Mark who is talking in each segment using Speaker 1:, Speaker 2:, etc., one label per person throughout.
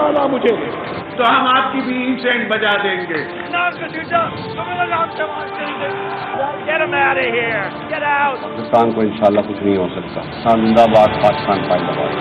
Speaker 1: बताना मुझे,
Speaker 2: तो हम आपकी भी सेंट बजा देंगे.
Speaker 3: पाकिस्तान को इंशाल्लाह कुछ नहीं हो सकता. जिंदाबाद, पाकिस्तान जिंदाबाद.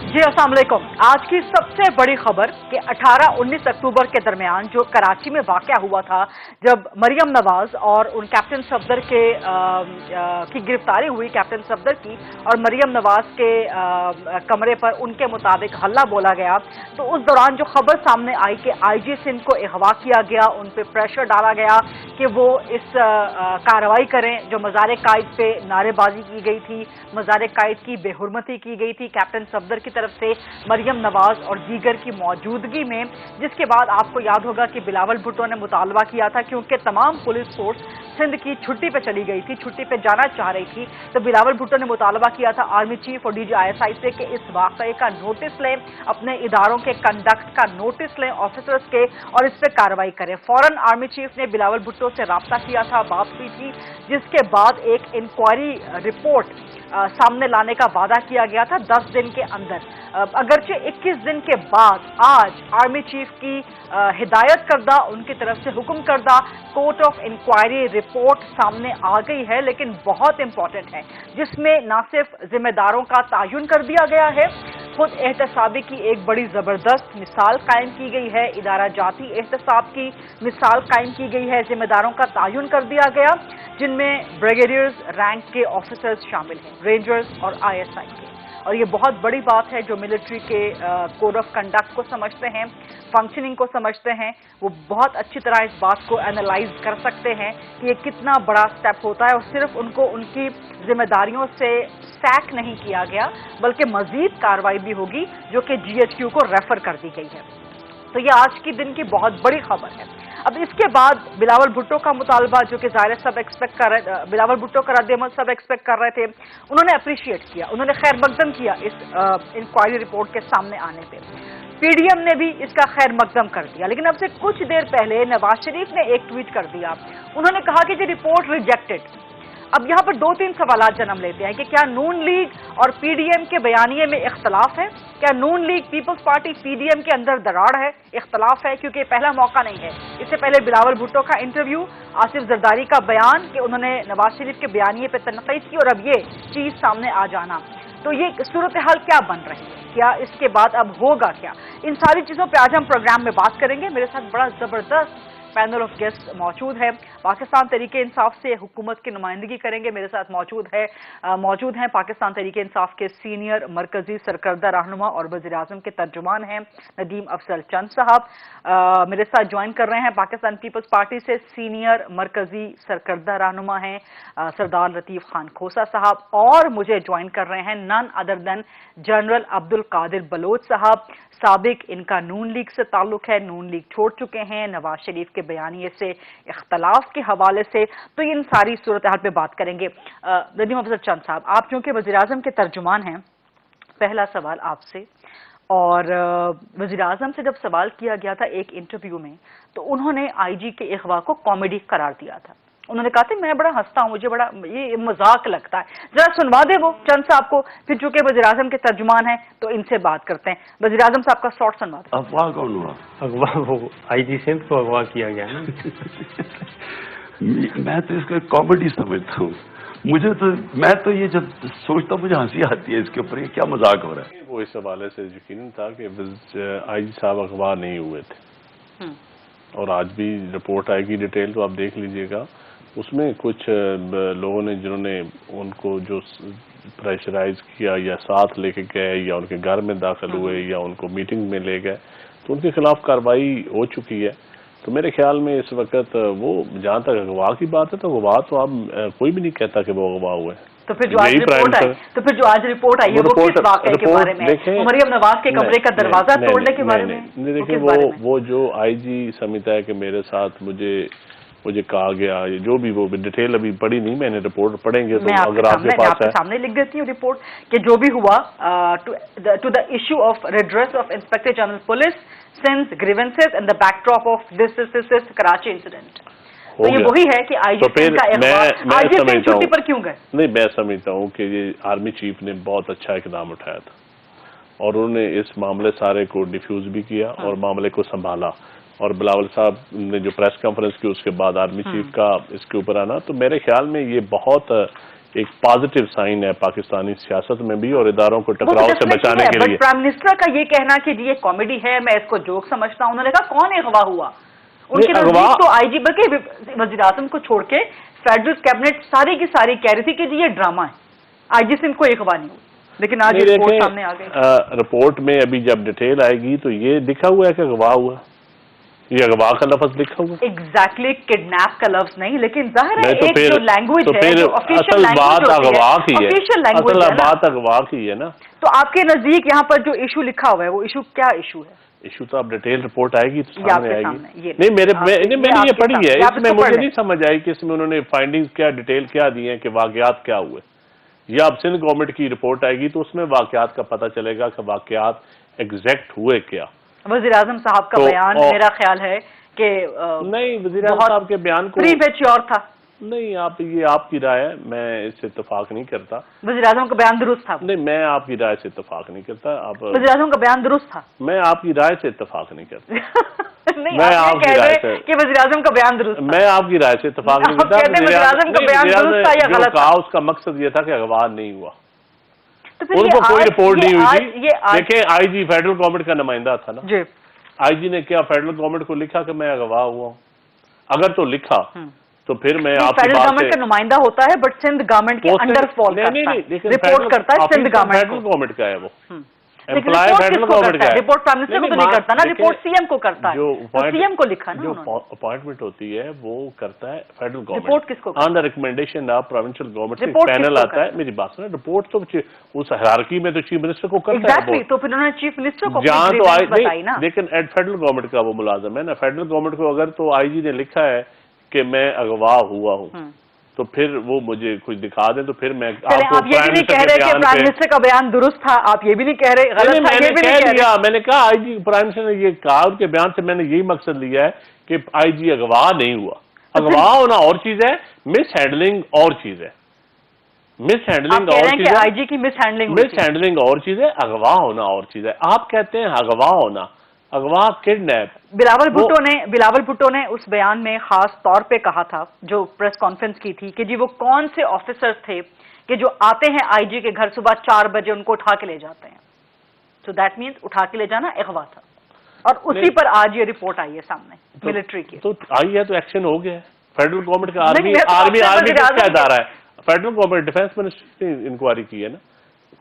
Speaker 4: जी अस्सलाम वालेकुम। आज की सबसे बड़ी खबर कि 18-19 अक्टूबर के दरमियान जो कराची में वाक़या हुआ था, जब मरियम नवाज और उन कैप्टन सफदर की गिरफ्तारी हुई, कैप्टन सफदर की, और मरियम नवाज के कमरे पर उनके मुताबिक हल्ला बोला गया, तो उस दौरान जो खबर सामने आई कि IG सिंध को अगवा किया गया, उन पर प्रेशर डाला गया कि वो इस कार्रवाई करें। जो मज़ार कायद पे नारेबाजी की गई थी, मज़ार कायद की बेहुरमती की गई थी कैप्टन सफदर की तरफ से मरियम नवाज और दीगर की मौजूदगी में, जिसके बाद आपको याद होगा कि बिलावल भुट्टो ने मुतालबा किया था, क्योंकि तमाम पुलिस फोर्स सिंध की छुट्टी पे चली गई थी, छुट्टी पे जाना चाह रही थी, तो बिलावल भुट्टो ने मुतालबा किया था आर्मी चीफ और DG ISI से कि इस वाक़ये का नोटिस लें, अपने इदारों के कंडक्ट का नोटिस लें ऑफिसर्स के, और इस पर कार्रवाई करें। फौरन आर्मी चीफ ने बिलावल भुट्टो से राब्ता किया था, बात हुई थी, जिसके बाद एक इंक्वायरी रिपोर्ट सामने लाने का वादा किया गया था 10 दिन के अंदर। अगरचे 21 दिन के बाद आज आर्मी चीफ की हिदायत करदा, उनकी तरफ से हुक्म करदा कोर्ट ऑफ इंक्वायरी रिपोर्ट सामने आ गई है, लेकिन बहुत इंपॉर्टेंट है, जिसमें ना सिर्फ जिम्मेदारों का तयन कर दिया गया है, खुद एहतसाबी की एक बड़ी जबरदस्त मिसाल कायम की गई है, इदारा जाती एहतसाब की मिसाल कायम की गई है, जिम्मेदारों का तयन कर दिया गया, जिनमें ब्रिगेडियर्स रैंक के ऑफिसर्स शामिल हैं, रेंजर्स और ISI के। और ये बहुत बड़ी बात है, जो मिलिट्री के कोड ऑफ कंडक्ट को समझते हैं, फंक्शनिंग को समझते हैं, वो बहुत अच्छी तरह इस बात को एनालाइज कर सकते हैं कि ये कितना बड़ा स्टेप होता है, और सिर्फ उनको उनकी जिम्मेदारियों से सैक नहीं किया गया, बल्कि मजीद कार्रवाई भी होगी, जो कि GHQ को रेफर कर दी गई है। तो ये आज की दिन की बहुत बड़ी खबर है। अब इसके बाद बिलावल भुट्टो का मुतालबा, जो कि ज़ाहिर सब एक्सपेक्ट कर रहे, बिलावल भुट्टो का रद्द-ए-अमल सब एक्सपेक्ट कर रहे थे, उन्होंने अप्रिशिएट किया, उन्होंने खैर मकदम किया इस इंक्वायरी रिपोर्ट के सामने आने पे। PDM ने भी इसका खैर मकदम कर दिया, लेकिन अब से कुछ देर पहले नवाज शरीफ ने एक ट्वीट कर दिया, उन्होंने कहा कि ये रिपोर्ट रिजेक्टेड। अब यहाँ पर 2-3 सवालात जन्म लेते हैं कि क्या नून लीग और PDM के बयानिए में इख्तलाफ है? क्या नून लीग पीपल्स पार्टी PDM के अंदर दरार है, इख्तलाफ है? क्योंकि पहला मौका नहीं है। इससे पहले बिलावल भुट्टो का इंटरव्यू, आसिफ जरदारी का बयान कि उन्होंने नवाज शरीफ के बयानिए पर तनकीद की, और अब ये चीज़ सामने आ जाना, तो ये सूरत हाल क्या बन रही है, क्या इसके बाद अब होगा क्या? इन सारी चीज़ों पर आज हम प्रोग्राम में बात करेंगे। मेरे साथ बड़ा ज़बरदस्त पैनल ऑफ गेस्ट मौजूद है। पाकिस्तान तहरीक इंसाफ से हुकूमत की नुमाइंदगी करेंगे। मेरे साथ मौजूद हैं पाकिस्तान तहरीक इंसाफ के सीनियर मरकजी सरकर्दा रहनुमा और वज़ीर-ए-आज़म के तर्जुमान हैं नदीम अफजल चंद साहब। मेरे साथ ज्वाइन कर रहे हैं पाकिस्तान पीपल्स पार्टी से सीनियर मरकजी सरकर्दा रहनुमा हैं सरदार लतीफ़ खान खोसा साहब, और मुझे ज्वाइन कर रहे हैं none other than general Abdul Qadir Baloch साहब। साबिक इनका नून लीग से ताल्लुक है, नून लीग छोड़ चुके हैं, नवाज शरीफ के बयानिए से इख्तलाफ के हवाले से, तो इन सारी सूरत हाल पे बात करेंगे। नदीम अफजल चंद साहब, आप चूंकि वज़ीर-ए-आज़म के तर्जुमान हैं, पहला सवाल आपसे, और वज़ीर-ए-आज़म से जब सवाल किया गया था एक इंटरव्यू में, तो उन्होंने IG के अगवा को कॉमेडी करार दिया था। उन्होंने कहा था मैं बड़ा हंसता हूँ, मुझे बड़ा ये मजाक लगता है। जरा सुनवा दे वो चंद साहब को, फिर चूंकि वज़ीर-ए-आज़म के तर्जुमान हैं तो इनसे बात करते हैं। वज़ीर-ए-आज़म साहब का शॉर्ट सुनवा दे।
Speaker 3: अगवा कौन हुआ?
Speaker 5: अगवा वो IG सिंध को अगवा किया गया ना।
Speaker 3: मैं तो इसको कॉमेडी समझता हूँ। मैं तो ये जब सोचता हूँ मुझे हंसी आती है इसके ऊपर, ये क्या मजाक हो रहा है।
Speaker 6: वो इस हवाले से यकीनन था कि IG साहब अगवा नहीं हुए थे, और आज भी रिपोर्ट आएगी डिटेल, तो आप देख लीजिएगा। उसमें कुछ लोगों ने जिन्होंने उनको जो प्रेशराइज किया या साथ लेके गए या उनके घर में दाखिल हुए या उनको मीटिंग में ले गए, तो उनके खिलाफ कार्रवाई हो चुकी है। तो मेरे ख्याल में इस वक्त वो, जहाँ तक अगवा की बात है, तो अगवा तो अब कोई भी नहीं कहता कि वो अगवा हुए हैं।
Speaker 4: तो फिर जो आज रिपोर्ट आई है वो किस वाक़ये के बारे में? मरियम नवाज के कमरे का दरवाजा तोड़ने के बारे में?
Speaker 6: देखिए वो जो IG समझता है कि मेरे साथ मुझे मुझे कहा गया, जो भी वो डिटेल अभी पढ़ी नहीं मैंने, रिपोर्ट पढ़ेंगे तो अगर आपके
Speaker 4: मैं
Speaker 6: पास
Speaker 4: आपके सामने लिख देती हूँ रिपोर्ट कि जो भी हुआ to the issue of redress of inspector general police since grievances in the backdrop of this Karachi incident. तो ये वही है कि आईजी सिंह का अगवा, आईजी सिंह छुट्टी पर क्यों गए?
Speaker 6: नहीं, मैं समझता हूँ कि ये आर्मी चीफ ने बहुत अच्छा इकदाम उठाया था और उन्होंने इस मामले सारे को डिफ्यूज भी किया और मामले को संभाला। और बिलावल साहब ने जो प्रेस कॉन्फ्रेंस की उसके बाद आर्मी चीफ का इसके ऊपर आना, तो मेरे ख्याल में ये बहुत एक पॉजिटिव साइन है पाकिस्तानी सियासत में भी और इदारों को टकराव से बचाने के लिए।
Speaker 4: प्राइम मिनिस्टर का ये कहना कि ये कॉमेडी है, मैं इसको जोक समझता हूँ, उन्होंने कहा कौन अगवा हुआ? उनके नजदीक तो आईजी बल्कि वजीर आजम को छोड़ के फेडरल कैबिनेट सारी की सारी कह रही थी कि जी ये ड्रामा है, आईजी सिंह कोई अगवा नहीं हुआ, लेकिन आज रिपोर्ट सामने आ गई।
Speaker 6: रिपोर्ट में अभी जब डिटेल आएगी तो ये लिखा हुआ है कि अगवा हुआ, ये अगवा का लफ्ज लिखा हुआ।
Speaker 4: एग्जैक्टली किडनैप का लफ्ज नहीं, लेकिन जाहिर है
Speaker 6: तो
Speaker 4: एक जो लैंग्वेज है, जो ऑफिशियल
Speaker 6: असल बात अगवा की है,
Speaker 4: असल
Speaker 6: बात अगवा की है ना।
Speaker 4: तो आपके नजदीक यहाँ पर जो इशू लिखा हुआ है वो इशू क्या इशू है?
Speaker 6: इशू तो अब डिटेल रिपोर्ट आएगी तो सामने आएगी।
Speaker 4: नहीं
Speaker 6: मैंने ये पढ़ी है, इसमें मुझे नहीं समझ आई कि इसमें उन्होंने फाइंडिंग्स क्या डिटेल क्या दी है कि वाकयात क्या हुए। या अब सिंध गवर्नमेंट की रिपोर्ट आएगी तो उसमें वाकयात का पता चलेगा कि वाकयात एग्जैक्ट हुए क्या।
Speaker 4: वज़ीर आज़म साहब का बयान मेरा ख्याल है कि
Speaker 6: नहीं, वज़ीर आज़म साहब के बयान को
Speaker 4: प्रीमेच्योर था।
Speaker 6: नहीं, ये आपकी राय है, मैं इससे इत्तेफाक नहीं करता।
Speaker 4: वज़ीर आज़म का बयान दुरुस्त था? नहीं,
Speaker 6: मैं आपकी राय से इत्तेफाक नहीं करता। आप
Speaker 4: वज़ीर आज़म का बयान दुरुस्त था?
Speaker 6: मैं आपकी राय से इत्तेफाक नहीं करता।
Speaker 4: नहीं, मैं आपकी राय से कि वज़ीर आज़म का बयान दुरुस्त था।
Speaker 6: मैं आपकी राय से इत्तेफाक नहीं करता।
Speaker 4: वज़ीर आज़म का बयान दुरुस्त था या गलत था?
Speaker 6: उसका मकसद ये था कि अगवा नहीं हुआ, उनको कोई रिपोर्ट नहीं हुई थी। देखें, आईजी फेडरल गवर्नमेंट का नुमाइंदा था ना, आईजी ने क्या फेडरल गवर्नमेंट को लिखा कि मैं अगवा हुआ हूँ? अगर तो लिखा तो फिर मैं आपकी
Speaker 4: फेडरल गवर्नमेंट का नुमाइंदा होता है, बट सिंध गवर्नमेंट के अंडर फॉल करता है, रिपोर्ट करता है सिंध गवर्नमेंट।
Speaker 6: फेडरल गवर्नमेंट का है वो,
Speaker 4: एम्प्लॉय फेडरल गवर्नमेंट का है। रिपोर्ट प्राइम मिनिस्टर को तो नहीं करता ना, रिपोर्ट सीएम को करता है। जो सीएम को लिखा ना,
Speaker 6: जो अपॉइंटमेंट होती है वो करता है फेडरल गवर्नमेंट।
Speaker 4: रिपोर्ट किसको?
Speaker 6: On the recommendation of provincial government से पैनल आता है। मेरी बात सुनो, रिपोर्ट तो उस हायरार्की में तो चीफ मिनिस्टर को करता है।
Speaker 4: तो फिर उन्होंने चीफ मिनिस्टर को
Speaker 6: जहां तो बताई ना, लेकिन फेडरल गवर्नमेंट का वो मुलाजम है ना। फेडरल गवर्नमेंट को अगर तो आईजी ने लिखा है कि मैं अगवा हुआ हूँ तो फिर वो मुझे कुछ दिखा दें तो फिर मैं आपको।
Speaker 4: आप ये भी नहीं कह रहे कि प्राइम मिनिस्टर का बयान दुरुस्त था, आप ये भी नहीं कह रहे गलत था, ये भी नहीं कह रहे।
Speaker 6: मैंने कहा आईजी प्राइम मिनिस्टर ने ये कहा, उनके बयान से मैंने यही मकसद लिया है कि आईजी अगवा नहीं हुआ। अगवा होना और चीज है, मिस हैंडलिंग और चीज है। मिस हैंडलिंग और चीज है,
Speaker 4: आईजी की मिस
Speaker 6: हैंडलिंग और चीज है, अगवा होना और चीज है। आप कहते हैं अगवा होना, अगवा किडनैप।
Speaker 4: बिलावल भुट्टो ने उस बयान में खास तौर पे कहा था, जो प्रेस कॉन्फ्रेंस की थी, कि जी वो कौन से ऑफिसर्स थे कि जो आते हैं आईजी के घर सुबह 4 बजे उनको उठा के ले जाते हैं। सो दैट मीन्स उठा के ले जाना अगवा था, और उसी पर आज ये रिपोर्ट आई है सामने मिलिट्री की।
Speaker 6: तो आई है तो एक्शन हो गया। फेडरल गवर्नमेंट का आर्मी क्या इदारा है? फेडरल गवर्नमेंट डिफेंस मिनिस्ट्री ने इंक्वायरी की है ना,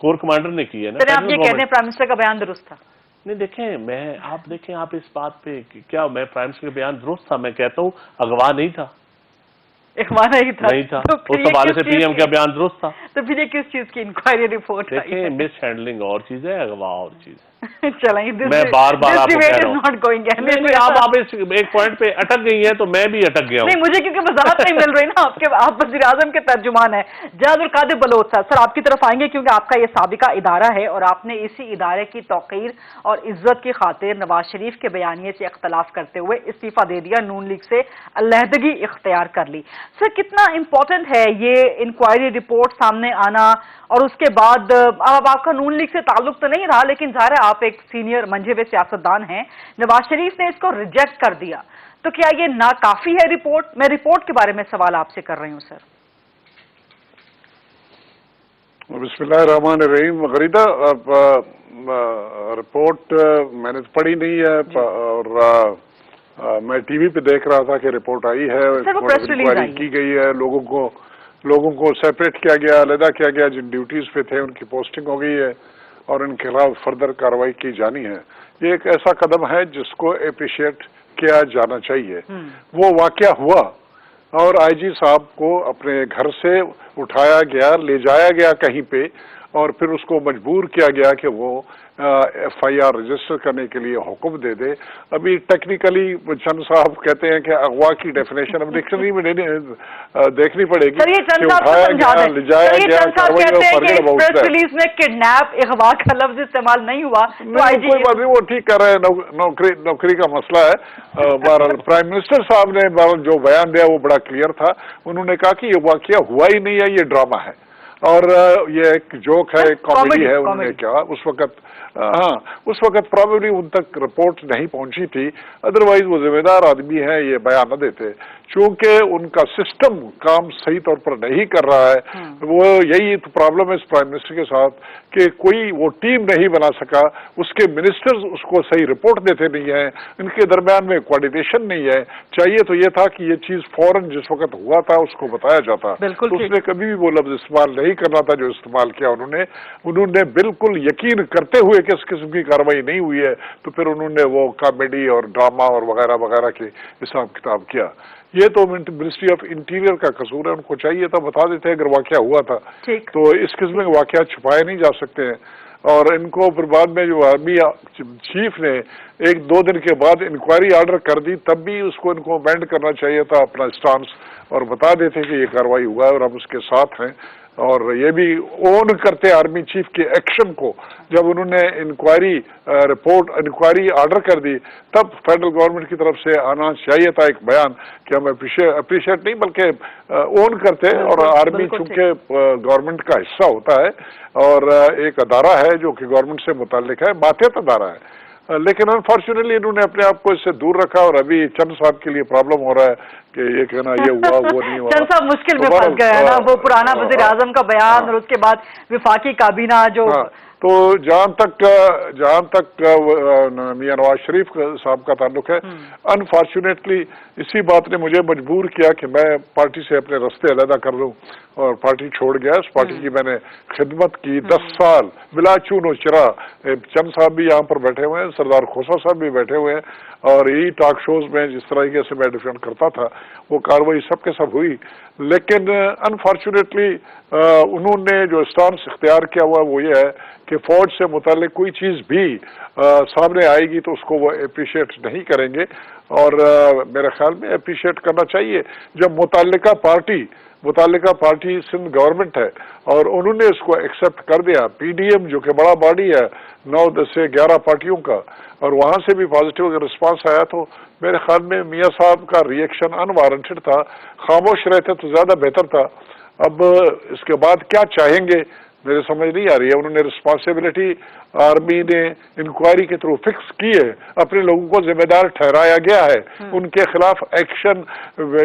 Speaker 6: कोर कमांडर ने की है ना।
Speaker 4: आप ये कहते हैं प्राइम मिनिस्टर का बयान दुरुस्त था?
Speaker 6: नहीं, देखें आप इस बात पे क्या मैं प्राइम मिनिस्टर का बयान दुरुस्त था? मैं कहता हूँ अगवा नहीं था,
Speaker 4: अगवा नहीं था।
Speaker 6: तो उस हवाले से पीएम का बयान दुरुस्त था।
Speaker 4: तो फिर ये किस चीज की इंक्वायरी रिपोर्ट?
Speaker 6: देखें, मिस हैंडलिंग और चीज है, अगवा और चीज है।
Speaker 4: चलें,
Speaker 6: मैं बार-बार आपको कह रहा हूं। नहीं, आप इस एक पॉइंट पे अटक गई हैं तो मैं भी अटक गया हूं।
Speaker 4: नहीं, मुझे क्योंकि वजाहत नहीं मिल रही ना, आप वज़ीर आज़म के तर्जुमान हैं जनाब कादिर बलोच साहब। सर, आपकी तरफ आएंगे क्योंकि आपका ये साबिका इदारा है और आपने इसी इदारे की तौक़ीर और इज्जत की खातिर नवाज शरीफ के बयानिए से इख्तलाफ करते हुए इस्तीफा दे दिया, नून लीग से अलहदगी इख्तियार कर ली। सर, कितना इंपॉर्टेंट है ये इंक्वायरी रिपोर्ट सामने आना, और उसके बाद अब आपका नून लीग से ताल्लुक तो नहीं रहा, लेकिन ज़ाहिर है आप एक सीनियर मंझे हुए सियासतदान हैं, नवाज शरीफ ने इसको रिजेक्ट कर दिया, तो क्या ये नाकाफी है रिपोर्ट? मैं रिपोर्ट के बारे में सवाल आपसे कर रही हूँ सर।
Speaker 1: बिस्मिल्लाहिर्रहमानिर्रहीम। गरीदा, रिपोर्ट मैंने पढ़ी नहीं है और मैं टीवी पे देख रहा था कि रिपोर्ट आई है, इंक्वायरी की गई है, लोगों को सेपरेट किया गया, अलहदा किया गया, जिन ड्यूटीज पे थे उनकी पोस्टिंग हो गई है और इनके खिलाफ फर्दर कार्रवाई की जानी है। ये एक ऐसा कदम है जिसको अप्रिशिएट किया जाना चाहिए। वो वाकया हुआ और आईजी साहब को अपने घर से उठाया गया, ले जाया गया कहीं पे, اور پھر اس کو مجبور کیا گیا کہ وہ FIR رجسٹر کرنے کے لیے حکم دے دے. ابھی ٹیکنیکلی چند صاحب کہتے ہیں کہ اغوا کی ڈیفینیشن اب ڈکشنری میں دیکھنی پڑے گی.
Speaker 4: سر یہ چند صاحب کو سمجھا دیں. سر یہ چند صاحب کہتے ہیں کہ اس پریس ریلیز میں کڈنیپ اغوا کا لفظ استعمال نہیں ہوا.
Speaker 1: کوئی بات نہیں, وہ ٹھیک کر رہے ہیں, نوکری کا مسئلہ ہے. بہرحال پرائم منسٹر صاحب نے جو بیان دیا وہ بڑا کلیئر تھا. انہوں نے کہا کہ یہ واقعہ ہوا ہی نہیں ہے, یہ ڈرامہ ہے اور یہ ایک جوک ہے, ایک کامیڈی ہے. انہوں نے کہا اس وقت پرابیبلی ان تک رپورٹ نہیں پہنچی تھی, ادروائز وہ ذمہ دار آدمی ہے, یہ بیان نہ دیتے. چونکہ ان کا سسٹم کام صحیح طور پر نہیں کر رہا ہے. وہ یہی پرابلم ہے اس پرائم منسٹر کے ساتھ کہ کوئی وہ ٹیم نہیں بنا سکا, اس کے منسٹرز اس کو صحیح رپورٹ دیتے نہیں ہیں, ان کے درمیان میں کوارڈینیشن نہیں ہے. چاہیے تو یہ تھا کہ یہ چیز فوراً جس وقت ہوا تھا اس کو بتایا جاتا. اس نے کبھی بھی وہ لفظ استعمال نہیں کرنا تھا جو استعمال کیا انہوں نے بالکل یقین کرتے ہوئے کہ اس قسم کی کارروائی نہیں ہوئی ہے, تو پھر انہوں نے وہ کامیڈی اور ڈرامہ اور وغیرہ وغیرہ کے حساب کتاب کیا. یہ تو منسٹری آف انٹیریئر کا قصور ہے, ان کو چاہیے تھا بتا دیتے اگر واقعہ ہوا تھا. تو اس قسم کے واقعات چھپائے نہیں جا سکتے ہیں. اور ان کو پھر بعد میں جو آرمی چیف نے 1-2 دن کے بعد انکوائری آرڈر کر دی, تب بھی اس کو ان کو امینڈ کرنا چاہیے تھا اپنا اسٹانس, اور بتا دیتے کہ یہ کارروائی ہوا ہے اور ہم اس کے ساتھ ہیں. اور یہ بھی اون کرتے آرمی چیف کے ایکشن کو. جب انہوں نے انکوائری آرڈر کر دی تب فیڈرل گورنمنٹ کی طرف سے آنا چاہیے تھا ایک بیان کہ ہم اپریشیٹ نہیں بلکہ اون کرتے. اور آرمی چونکہ گورنمنٹ کا حصہ ہوتا ہے اور ایک ادارہ ہے جو کہ گورنمنٹ سے متعلق ہے, ماتحت ادارہ ہے, لیکن انفارچونیٹلی انہوں نے اپنے آپ کو اس سے دور رکھا. اور ابھی چند صاحب کے لیے پرابلم ہو رہا ہے کہ یہ کہنا یہ ہوا وہ نہیں ہوا.
Speaker 4: چند صاحب مشکل میں پھنس گئے ہیں نا, وہ پرانا وزیر اعظم کا بیان اور اس کے بعد وفاقی کابینہ جو.
Speaker 1: تو جہاں تک میاں نواز شریف صاحب کا تعلق ہے, انفارچونیٹلی اسی بات نے مجھے مجبور کیا کہ میں پارٹی سے اپنے رستے علیحدہ کر لوں اور پارٹی چھوڑ گیا. اس پارٹی کی میں نے خدمت کی 10 سال بلا چون و چرا. چند صاحب بھی یہاں پر بیٹھے ہوئے ہیں, سردار کھوسا صاحب بھی بیٹھے ہوئے ہیں, اور یہی ٹاک شوز میں جس طریقے سے میں ڈیفینڈ کرتا تھا وہ کارروائی سب کے سب ہوئی. لیکن انفارچونیٹلی انہوں نے جو اسٹانس اختیار کیا ہوا وہ یہ ہے کہ فوج سے متعلق کوئی چیز بھی سامنے آئے گی تو اس کو وہ اپریشیٹ نہیں کریں گے. اور میرے خیال میں اپریشیٹ کرنا چاہیے جب متعلقہ پارٹی سندھ گورنمنٹ ہے اور انہوں نے اس کو ایکسپٹ کر دیا. PDM جو کہ بڑا باڈی ہے 9 سے 11 پارٹیوں کا, اور وہاں سے بھی پازیٹیو اگر رسپانس آیا تو میرے خیال میں میاں صاحب کا ریئیکشن انوارنٹڈ تھا. خاموش رہتے تو زیادہ بہتر تھا. اب اس کے بعد کیا چاہیں گے میرے سمجھ نہیں آ رہی ہے. انہوں نے رسپانسبلٹی آرمی نے انکوائری کے تھرو فکس کی ہے, اپنے لوگوں کو ذمہ دار ٹھہرایا گیا ہے. ان کے خلاف ایکشن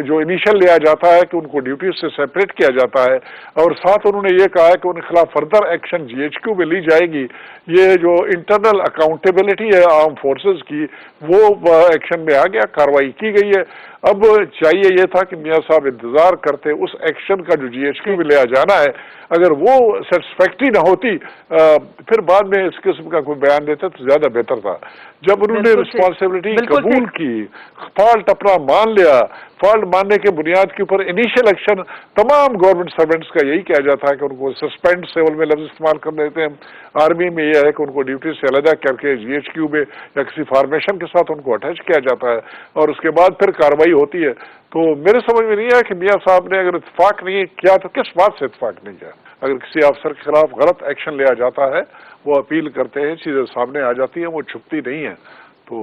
Speaker 1: جو انیشل لیا جاتا ہے کہ ان کو ڈیوٹی سے سیپریٹ کیا جاتا ہے, اور ساتھ انہوں نے یہ کہا ہے کہ ان کے خلاف فردر ایکشن GHQ میں لی جائے گی. یہ جو انٹرنل اکاؤنٹیبلٹی ہے آرم فورسز کی وہ ایکشن میں آ گیا, کارروائی کی گئی ہے. اب چاہیے یہ تھا کہ میاں صاحب انتظار کرتے اس ایکشن کا جو GHQ میں لیا جانا ہے, اگر وہ سیٹسفیکٹری نہ ہوتی پھر بعد میں اس قسم کا کوئی بیان دیتے تو زیادہ بہتر تھا. جب انہوں نے رسپانسبلٹی قبول کی, فالٹ اپنا مان لیا, فالٹ ماننے کے بنیاد کے اوپر انیشل ایکشن تمام گورنمنٹ سرونٹس کا یہی کیا جاتا ہے کہ ان کو سسپینڈ سیول میں لفظ استعمال کر لیتے ہیں. آرمی میں یہ ہے کہ ان کو ڈیوٹی سے علیحدہ کر کے GHQ میں یا کسی فارمیشن کے ساتھ ان کو اٹیچ کیا جاتا ہے اور اس کے بعد پھر کارروائی ہوتی ہے. تو میرے سمجھ میں نہیں ہے کہ میاں صاحب نے اگر اتفاق نہیں کیا تو کس بات سے اتفاق نہیں کیا. اگر کسی افسر کے خلاف غلط ایکشن لیا جاتا ہے وہ اپیل کرتے ہیں, چیزیں سامنے آ جاتی ہیں, وہ چھپتی نہیں ہیں. تو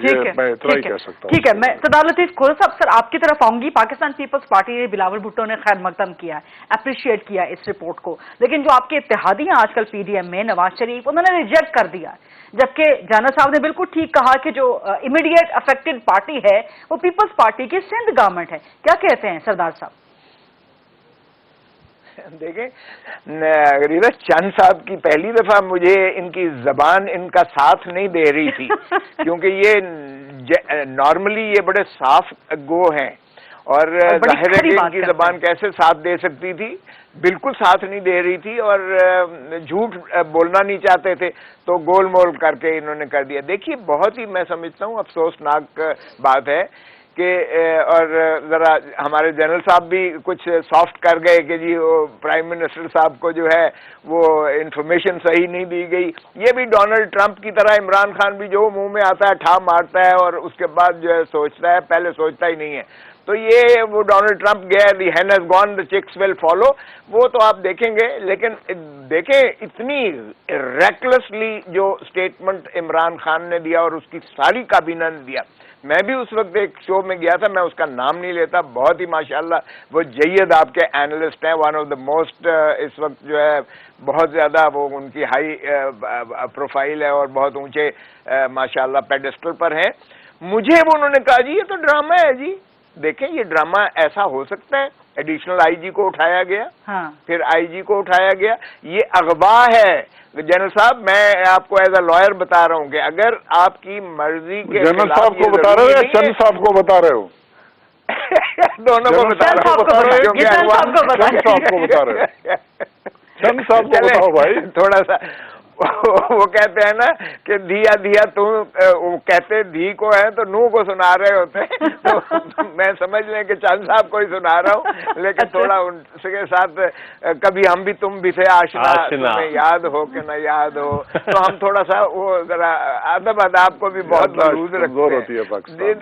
Speaker 1: یہ میں اتنا ہی کہہ سکتا ہوں.
Speaker 4: ٹھیک ہے, میں سردار لطیف کھوسا صاحب سر آپ کی طرف آؤں گی. پاکستان پیپلز پارٹی نے بلاول بھٹو نے خیر مقدم کیا ہے, اپریشیٹ کیا اس رپورٹ کو, لیکن جو آپ کے اتحادی ہیں آج کل PDM میں نواز شریف, انہوں نے ریجیکٹ کر دیا. جبکہ جانا صاحب نے بالکل ٹھیک کہا کہ جو امیڈیٹ افیکٹڈ پارٹی ہے وہ پیپلز پارٹی کی سندھ گورنمنٹ ہے. کیا کہتے ہیں سردار صاحب؟
Speaker 7: دیکھیں غریبہ چند صاحب کی پہلی دفعہ مجھے ان کی زبان ان کا ساتھ نہیں دے رہی تھی کیونکہ یہ نارملی یہ بڑے صاف گو ہیں اور ظاہر ہے کہ ان کی زبان کیسے ساتھ دے سکتی تھی, بالکل ساتھ نہیں دے رہی تھی اور جھوٹ بولنا نہیں چاہتے تھے تو گول مول کر کے انہوں نے کر دیا. دیکھیے بہت ہی میں سمجھتا ہوں افسوسناک بات ہے کہ اور ذرا ہمارے جنرل صاحب بھی کچھ سافٹ کر گئے کہ جی وہ پرائم منسٹر صاحب کو جو ہے وہ انفارمیشن صحیح نہیں دی گئی. یہ بھی ڈونلڈ ٹرمپ کی طرح عمران خان بھی جو منہ میں آتا ہے ٹھا مارتا ہے اور اس کے بعد جو ہے سوچتا ہے, پہلے سوچتا ہی نہیں ہے. تو یہ وہ ڈونلڈ ٹرمپ گیا, then he's gone the checks will follow, وہ تو آپ دیکھیں گے. لیکن دیکھیں اتنی ریکلسلی جو اسٹیٹمنٹ عمران خان نے دیا اور اس کی ساری کابینہ نے دیا. میں بھی اس وقت ایک شو میں گیا تھا, میں اس کا نام نہیں لیتا, بہت ہی ماشاءاللہ وہ جید آپ کے اینالسٹ ہیں, ون آف دا موسٹ اس وقت جو ہے بہت زیادہ وہ ان کی ہائی پروفائل ہے اور بہت اونچے ماشاءاللہ پیڈسٹل پر ہیں. مجھے وہ انہوں نے کہا جی یہ تو ڈرامہ ہے جی. دیکھیں یہ ڈرامہ ایسا ہو سکتا ہے, ایڈیشنل آئی جی کو اٹھایا گیا, پھر آئی جی کو اٹھایا گیا, یہ اغوا ہے. جنرل صاحب میں آپ کو ایز اے لائر بتا رہا ہوں کہ اگر آپ کی مرضی کے
Speaker 1: جنرل صاحب کو بتا رہے ہو یا چند صاحب کو بتا رہے ہو؟
Speaker 7: دونوں کو بتا رہے ہو.
Speaker 1: چند صاحب کو بتا رہے ہو, چند صاحب کو بتاؤ بھائی.
Speaker 7: تھوڑا سا وہ کہتے ہیں نا کہ دیا دیا وہ کہتے دھی کو ہے تو نو کو سنا رہے ہوتے ہیں. تو میں سمجھ لیں کہ چند صاحب کو ہی سنا رہا ہوں, لیکن تھوڑا ان کے ساتھ کبھی ہم بھی تم بھی تھے آشنا, تمہیں یاد ہو کہ نہ یاد ہو, تو ہم تھوڑا سا وہ ذرا ادب اداب کو بھی بہت ضرور رکھتے ہیں.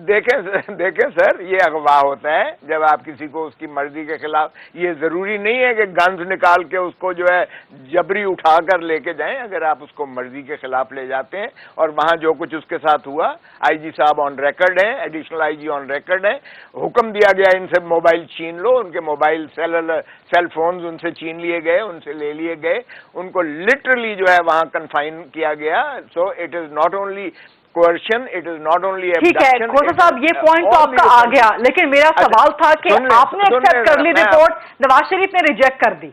Speaker 7: دیکھیں سر, یہ اغوا ہوتا ہے جب آپ کسی کو اس کی مرضی کے خلاف. یہ ضروری نہیں ہے کہ گنز نکال کے اس کو جو ہے جبری اٹھا کر لے کے جائیں. اگر آپ اس کو مرضی کے خلاف لے جاتے ہیں, اور وہاں جو کچھ اس کے ساتھ ہوا, آئی جی صاحب آن ریکارڈ ہیں, additional I G on record ہیں, حکم دیا گیا ان سے موبائل چھین لو, ان کے موبائل سیل فونز ان سے چھین لیے گئے, ان سے لے لیے گئے, ان کو لٹرلی جو ہے وہاں کنفائن کیا گیا. So it is not only coercion, it is not only
Speaker 4: ٹھیک ہے کھوسا صاحب, یہ پوائنٹ تو آپ کا آ گیا, لیکن میرا سوال تھا کہ آپ نے ایکسپٹ کر لی رپورٹ, نواز شریف نے ریجیکٹ کر دی.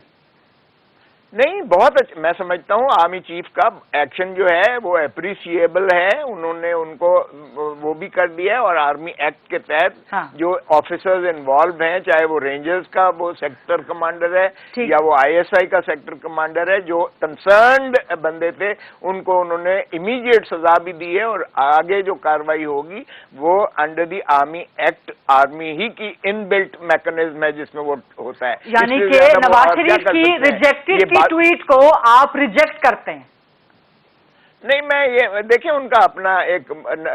Speaker 7: نہیں, بہت اچھا. میں سمجھتا ہوں آرمی چیف کا ایکشن جو ہے وہ اپریشیبل ہے. انہوں نے ان کو وہ بھی کر دیا ہے, اور آرمی ایکٹ کے تحت جو آفیسرز انوالو ہیں, چاہے وہ رینجرز کا وہ سیکٹر کمانڈر ہے یا وہ آئی ایس آئی کا سیکٹر کمانڈر ہے, جو کنسرنڈ بندے تھے ان کو انہوں نے امیڈیٹ سزا بھی دی ہے. اور آگے جو کاروائی ہوگی وہ under the army act, army ہی کی ان بلٹ میکنزم ہے جس میں وہ ہوتا ہے.
Speaker 4: یعنی کہ نواز شریف کی ریجیکٹڈ ٹویٹ کو آپ ریجیکٹ کرتے ہیں؟
Speaker 7: نہیں, میں یہ دیکھیں ان کا اپنا ایک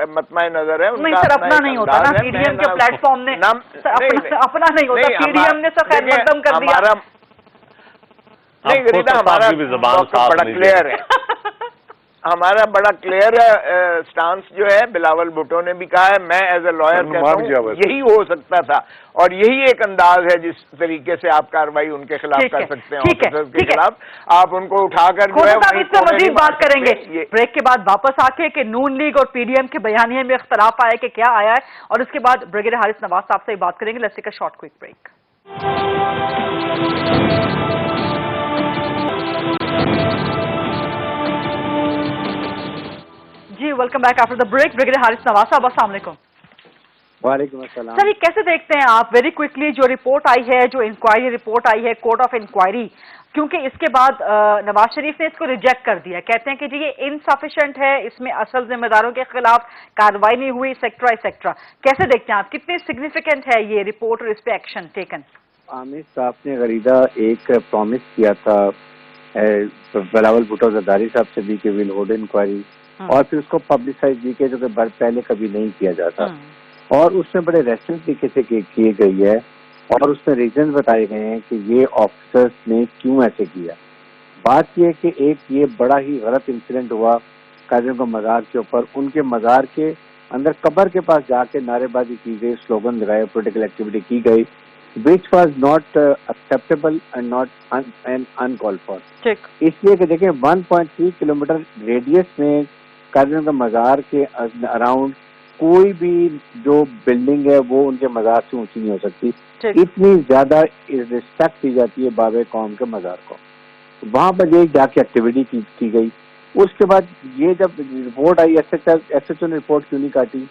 Speaker 7: مطمع نظر ہے.
Speaker 4: نہیں سر, اپنا نہیں ہوتا نا, پی ڈی ایم کے پلیٹ فارم نے اپنا نہیں ہوتا, پی ڈی ایم نے سب خیر مقدم کر دیا.
Speaker 7: نہیں غریدہ, ہمارا بڑا کلیئر ہے, ہمارا بڑا کلیئر ہے سٹانس جو ہے. بلاول بھٹو نے بھی کہا ہے, میں ایز اے لائر کہتا ہوں یہی ہو سکتا تھا, اور یہی ایک انداز ہے جس طریقے سے آپ کاروائی ان کے خلاف کر سکتے ہیں, آفیسرز کے خلاف. آپ ان کو اٹھا کر جو ہے
Speaker 4: اس سے مزید بات کریں گے بریک کے بعد واپس آ کے کہ نون لیگ اور پی ڈی ایم کے بیانیے میں اختلاف آیا کہ کیا آیا ہے, اور اس کے بعد بریگیڈیئر حارث نواز صاحب سے بات کریں گے. Let's take a short quick break. جی welcome back after the break. Brigadier Haris Nawaz Sahab, السلام علیکم.
Speaker 8: وعلیکم السلام.
Speaker 4: سر, یہ کیسے دیکھتے ہیں آپ ویری کوئکلی جو رپورٹ آئی ہے, جو انکوائری رپورٹ آئی ہے کورٹ آف انکوائری, کیونکہ اس کے بعد نواز شریف نے اس کو ریجیکٹ کر دیا, کہتے ہیں کہ جی یہ انسفیشینٹ ہے, اس میں اصل ذمہ داروں کے خلاف کارروائی نہیں ہوئی, ایکسیکٹرا ایکسیکٹرا. کیسے دیکھتے ہیں آپ, کتنی سگنیفیکینٹ ہے یہ رپورٹ اور اس پہ ایکشن ٹیکن؟
Speaker 8: عامر صاحب نے غریدہ ایک پرومس کیا تھا بلاول بھٹو زرداری صاحب سے بھی کہ ویل ہولڈ انکوائری, اور پھر اس کو پبلسائز بھی کیا جو کہ پہلے کبھی نہیں کیا جاتا, اور اس میں بڑے ریسٹنٹ طریقے سے کیے گئی ہے, اور اس میں ریزنز بتائے گئے ہیں کہ یہ آفیسرز نے کیوں ایسے کیا. بات یہ ہے کہ ایک یہ بڑا ہی غلط انسیڈنٹ ہوا قائدین کو مزار کے اوپر, ان کے مزار کے اندر قبر کے پاس جا کے نعرے بازی کی گئی, سلوگن لگائے, پولیٹیکل ایکٹیویٹی کی گئی, which was not acceptable and not uncalled for. اس لیے کہ دیکھیں 1.3 کلومیٹر ریڈیس میں قائدین کا مزار کے اراؤنڈ کوئی بھی جو بلڈنگ ہے وہ ان کے مزار سے اونچی نہیں ہو سکتی. اتنی زیادہ رسپیکٹ دی جاتی ہے باب قوم کے مزار کو. وہاں پر یہ جا کے ایکٹیویٹی کی گئی. اس کے بعد یہ جب رپورٹ آئی, ایس ایچ او نے رپورٹ کیوں نہیں کاٹی,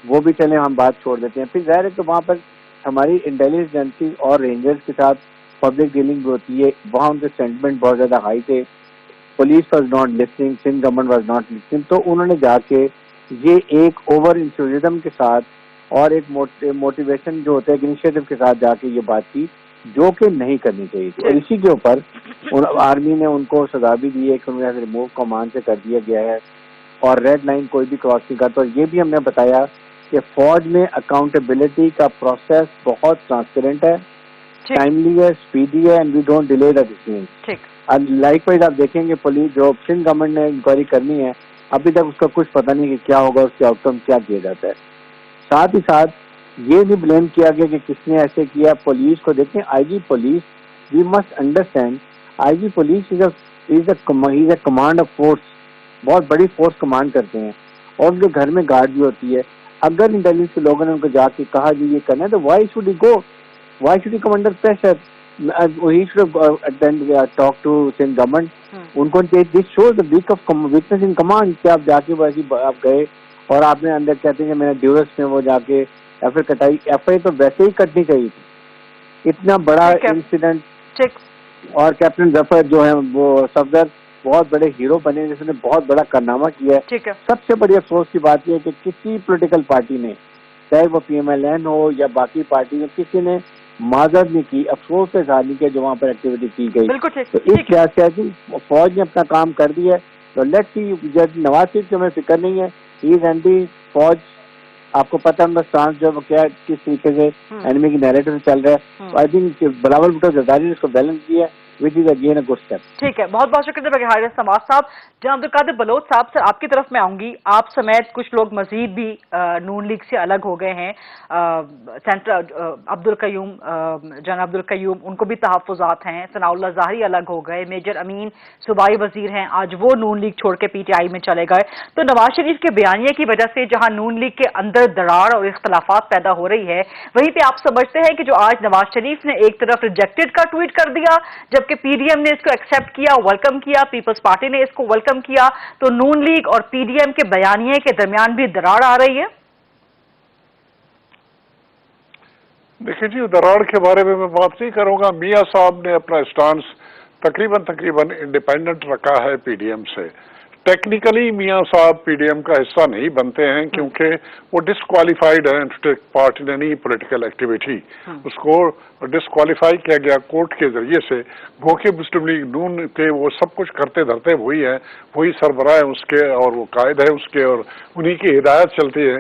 Speaker 8: وہ بھی چلیں ہم بات چھوڑ دیتے ہیں. پھر ظاہر ہے کہ وہاں پر ہماری انٹیلیجنس ایجنسی اور رینجرز کے ساتھ پبلک ڈیلنگ ہوتی ہے, وہاں ان کے سینٹیمنٹ بہت زیادہ ہائی تھے. Police was not listening, Sindh government was not listening, تو انہوں نے جا کے یہ ایک اوور انتھوزیزم کے ساتھ اور ایک موٹیویشن جو ہوتا ہے انیشیٹو کے ساتھ جا کے یہ بات کی جو کہ نہیں کرنی چاہیے تھی. اور اسی کے اوپر آرمی نے ان کو سزا بھی دی ہے کہ انہیں ریموو کمان سے کر دیا گیا ہے اور ریڈ لائن کوئی بھی کراس نہیں کرتا. اور یہ بھی ہم نے بتایا کہ فوج میں اکاؤنٹیبلٹی کا پروسیس بہت ٹرانسپیرنٹ ہے, ٹائملی ہے, اسپیڈی ہے, and we don't delay the decision. Likewise آپ دیکھیں گے پولیس جو سندھ گورنمنٹ نے انکوائری کرنی ہے ابھی تک اس کا کچھ پتہ نہیں کہ کیا ہوگا, اس کے آؤٹ کم کیا کیا جاتا ہے. ساتھ ہی ساتھ یہ بھی بلیم کیا گیا کہ کس نے ایسے کیا. پولیس کو دیکھیں, I G police we must understand I G police is a command of force, بہت بڑی فورس کمانڈ کرتے ہیں اور ان کے گھر میں گارڈ بھی ہوتی ہے. اگر انٹیلیجنس کے لوگوں نے ان کو جا کے کہا جی یہ کرنا ہے تو why should he go, why should he come under pressure, he should talk to Sindh government. ان کو this shows weakness in command کہ آپ جا کے آپ گئے اور آپ نے اندر کہتے ہیں کہ میں نے ڈیورس میں وہ جا کے ایف آئی کٹائی. ایف آئی تو ویسے ہی کٹنی چاہیے تھی, اتنا بڑا انسیڈنٹ. اور کیپٹن ظفر جو ہے وہ صفدر بہت بڑے ہیرو بنے جس نے بہت بڑا کارنامہ کیا ہے. سب سے بڑی افسوس کی بات یہ ہے کہ کسی پولیٹیکل پارٹی نے چاہے وہ پی ایم ایل این ہو یا باقی پارٹی میں کسی نے معذرت نہیں کی, افسوس سے اظہار نہیں کیا جو وہاں پر ایکٹیویٹی کی گئی. تو اس لحاظ سے فوج نے اپنا کام کر دیا ہے. تو لیٹس سی, نواز شریف کی ہمیں فکر نہیں ہے, ہی از اینٹی فوج. آپ کو پتہ ہے فرانس جو کیا کس طریقے سے اینمی کی نیریٹو چل رہا ہے. آئی تھنک بلاول بھٹو زرداری نے اس کو بیلنس کیا ہے which is again a good step.
Speaker 4: ٹھیک ہے, بہت بہت شکریہ بغیر سماج صاحب. جناب عبدالقادر بلوچ صاحب, سر آپ کی طرف میں آؤں گی. آپ سمیت کچھ لوگ مزید بھی نون لیگ سے الگ ہو گئے ہیں. عبدالقیوم, جناب عبدالقیوم, ان کو بھی تحفظات ہیں. ثناء اللہ ظاہری الگ ہو گئے. میجر امین صوبائی وزیر ہیں, آج وہ نون لیگ چھوڑ کے پی ٹی آئی میں چلے گئے. تو نواز شریف کے بیانیے کی وجہ سے جہاں نون لیگ کے اندر دراڑ اور اختلافات پیدا ہو رہی ہے, وہیں پہ آپ سمجھتے ہیں کہ جو آج نواز شریف نے ایک طرف ریجیکٹڈ کا ٹویٹ کر دیا جب کہ پی ڈی ایم نے اس کو ایکسپٹ کیا, ویلکم کیا, پیپلز پارٹی نے اس کو ویلکم کیا, تو نون لیگ اور پی ڈی ایم کے بیانیے کے درمیان بھی دراڑ آ رہی ہے؟
Speaker 1: دیکھیں جی, دراڑ کے بارے میں بات نہیں کروں گا. میاں صاحب نے اپنا اسٹانس تقریباً انڈیپینڈنٹ رکھا ہے پی ڈی ایم سے. ٹیکنیکلی میاں صاحب پی ڈی ایم کا حصہ نہیں بنتے ہیں کیونکہ وہ ڈسکوالیفائڈ ہیں to take part in any political activity. اس کو ڈسکوالیفائی کیا گیا کورٹ کے ذریعے سے. وہ کہ مسلم لیگ نون کے وہ سب کچھ کرتے دھرتے وہی ہیں, وہی سربراہ ہیں اس کے اور وہ قائد ہے اس کے اور انہی کی ہدایت چلتی ہے.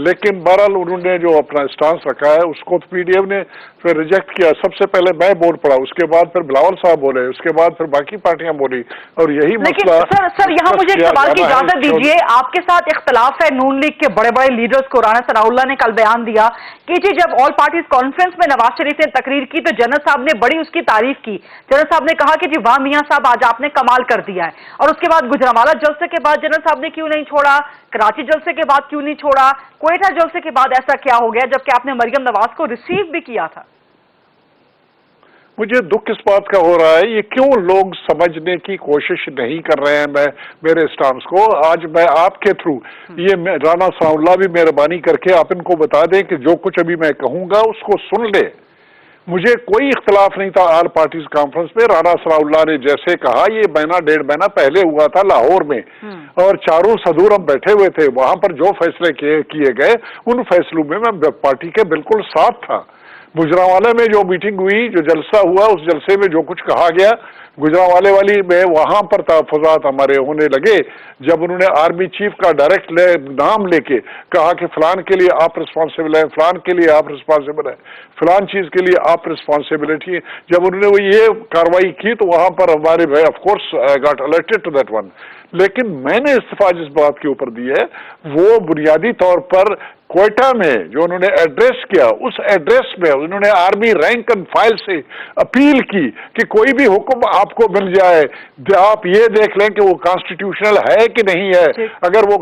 Speaker 1: لیکن بہرحال انہوں نے جو اپنا اسٹانس رکھا ہے اس کو پی ڈی ایم نے پھر ریجیکٹ کیا. سب سے پہلے میں بول پڑا, اس کے بعد پھر بلاول صاحب بولے, اس کے بعد پھر باقی پارٹیاں بولی. اور یہی مسئلہ.
Speaker 4: سر یہاں مجھے ایک سوال کی اجازت دیجیے. آپ کے ساتھ اختلاف ہے نون لیگ کے بڑے بڑے لیڈرز کو. رانا ثناء اللہ نے کل بیان دیا کہ جی جب آل پارٹیز کانفرنس میں نواز شریف نے تقریر کی تو جنرل صاحب نے بڑی اس کی تعریف کی. جنرل صاحب نے کہا کہ جی واہ میاں صاحب آج آپ نے کمال کر دیا ہے. اور اس کے بعد گجرانوالہ جلسے کے بعد جنرل صاحب نے کیوں نہیں چھوڑا, کراچی جلسے کے بعد کیوں نہیں چھوڑا, کوئٹہ جلسے کے بعد ایسا کیا ہو گیا جبکہ آپ نے مریم نواز کو ریسیو بھی کیا تھا؟
Speaker 1: مجھے دکھ اس بات کا ہو رہا ہے یہ کیوں لوگ سمجھنے کی کوشش نہیں کر رہے ہیں میرے اسٹانس کو. آج میں آپ کے تھرو یہ رانا ثناء اللہ بھی مہربانی کر کے آپ ان کو بتا دیں کہ جو کچھ ابھی میں کہوں گا اس کو سن لے. مجھے کوئی اختلاف نہیں تھا آل پارٹیز کانفرنس میں. رانا ثناء اللہ نے جیسے کہا یہ مہینہ ڈیڑھ مہینہ پہلے ہوا تھا لاہور میں, اور چاروں صدور ہم بیٹھے ہوئے تھے. وہاں پر جو فیصلے کیے گئے ان فیصلوں میں پارٹی کے بالکل ساتھ تھا. گجرانوالے میں جو میٹنگ ہوئی, جو جلسہ ہوا, اس جلسے میں جو کچھ کہا گیا گجرانوالے والی میں, وہاں پر تحفظات ہمارے ہونے لگے جب انہوں نے آرمی چیف کا ڈائریکٹ نام لے کے کہا کہ فلان کے لیے آپ رسپانسیبل ہیں, فلان کے لیے آپ رسپانسیبل ہیں, فلان چیز کے لیے آپ رسپانسیبلٹی. جب انہوں نے وہ یہ کاروائی کی تو وہاں پر ہمارے بھائی of course I got alerted to that one. لیکن میں نے استعفیٰ جس بات کے اوپر دی ہے وہ بنیادی طور پر کوئٹہ میں جو انہوں نے ایڈریس کیا, اس ایڈریس میں انہوں نے آرمی رینک اینڈ فائل سے اپیل کی کہ کوئی بھی حکم آپ کو مل جائے آپ یہ دیکھ لیں کہ وہ کانسٹیٹیوشنل ہے کہ نہیں ہے, اگر وہ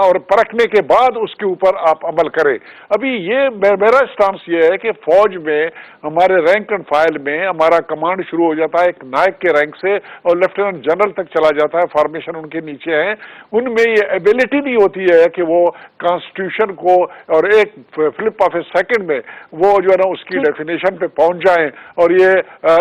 Speaker 1: اور پرکھنے کے بعد اس کے اوپر آپ عمل کریں. ابھی یہ میرا اسٹانس یہ ہے کہ فوج میں ہمارے رینک اینڈ فائل میں ہمارا کمانڈ شروع ہو جاتا ہے ایک نائک کے رینک سے اور لیفٹیننٹ جنرل تک چلا جاتا ہے, فارمیشن ان کے نیچے ہیں. ان میں یہ ایبلٹی نہیں ہوتی ہے کہ وہ کانسٹیٹیوشن کو और एक फ्लिप ऑफ ए सेकंड में वो जो है ना उसकी डेफिनेशन पे पहुंच जाएं और ये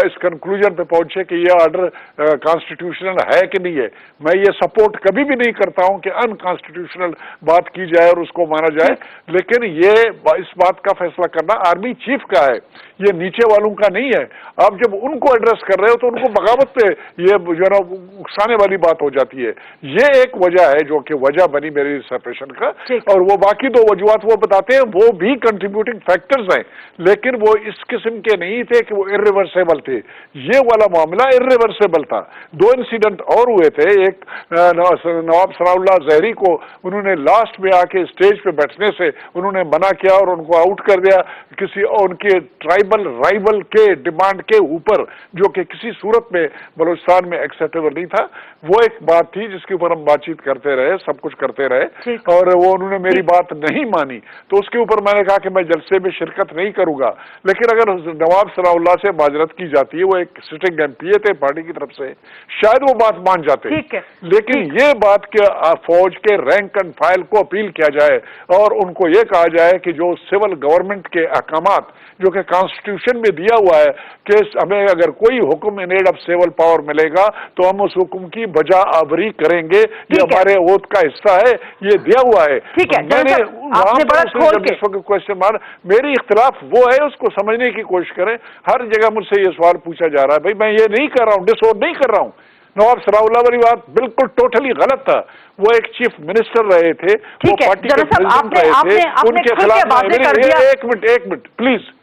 Speaker 1: इस कंक्लूजन पे पहुंचे कि ये ऑर्डर कॉन्स्टिट्यूशनल है कि नहीं है। मैं ये सपोर्ट कभी भी नहीं करता हूं कि अनकॉन्स्टिट्यूशनल बात की जाए और उसको माना जाए, लेकिन ये इस बात का फैसला करना आर्मी चीफ का है, ये नीचे वालों का नहीं है। आप जब उनको एड्रेस कर रहे हो तो उनको बगावत पे ये जो है ना उकसाने वाली बात हो जाती है। ये एक वजह है जो कि वजह बनी मेरी सेपरेशन का, और वो बाकी दो वजूहत वो बताते हैं वो भी कंट्रीब्यूटिंग फैक्टर्स हैं, लेकिन वो इस किस्म के नहीं थे कि वो इर्रिवर्सेबल थे। ये वाला मामला इर्रिवर्सेबल था। दो इंसिडेंट और हुए थे, एक नवाब सनाउल्लाह जहरी को उन्होंने लास्ट में आके स्टेज पे बैठने से उन्होंने मना किया और उनको आउट कर दिया किसी उनके ट्राइबल राइवल के डिमांड के ऊपर, जो कि किसी सूरत में बलूचिस्तान में एक्सेप्टेबल नहीं था। वो एक बात थी जिसके ऊपर हम बातचीत करते रहे, सब कुछ करते रहे, और वो उन्होंने मेरी बात नहीं मानी, तो उसके ऊपर मैंने कहा कि मैं जलसे में शिरकत नहीं करूंगा। लेकिन अगर नवाब सनाउल्लाह से माजरत की जाती है, वो एक सिटिंग एमपीए थे पार्टी की तरफ से, शायद वो बात मान जाते। लेकिन ये बात कि फौज के रैंक एंड फाइल को अपील किया जाए और उनको ये कहा जाए कि जो सिविल गवर्नमेंट के अहकामात जो कि कॉन्स्टिट्यूशन में दिया हुआ है कि हमें अगर कोई हुक्म in aid of civil power मिलेगा तो हम उस हुक्म की बजा आवरी करेंगे, ये हमारे ओथ का हिस्सा है, ये दिया हुआ है। मैंने क्वेश्चन मार, मेरी इख्तिलाफ वो है, उसको समझने की कोशिश करें। हर जगह मुझसे ये सवाल पूछा जा रहा है, भाई मैं ये नहीं कर रहा हूँ, डिसोर्ड नहीं कर रहा हूँ। नवाब सनाउल्लाह वाली बात बिल्कुल टोटली गलत था। वो एक चीफ मिनिस्टर रहे थे, वो पार्टी के प्रेसिडेंट रहे थे, उनके खिलाफ एक मिनट प्लीज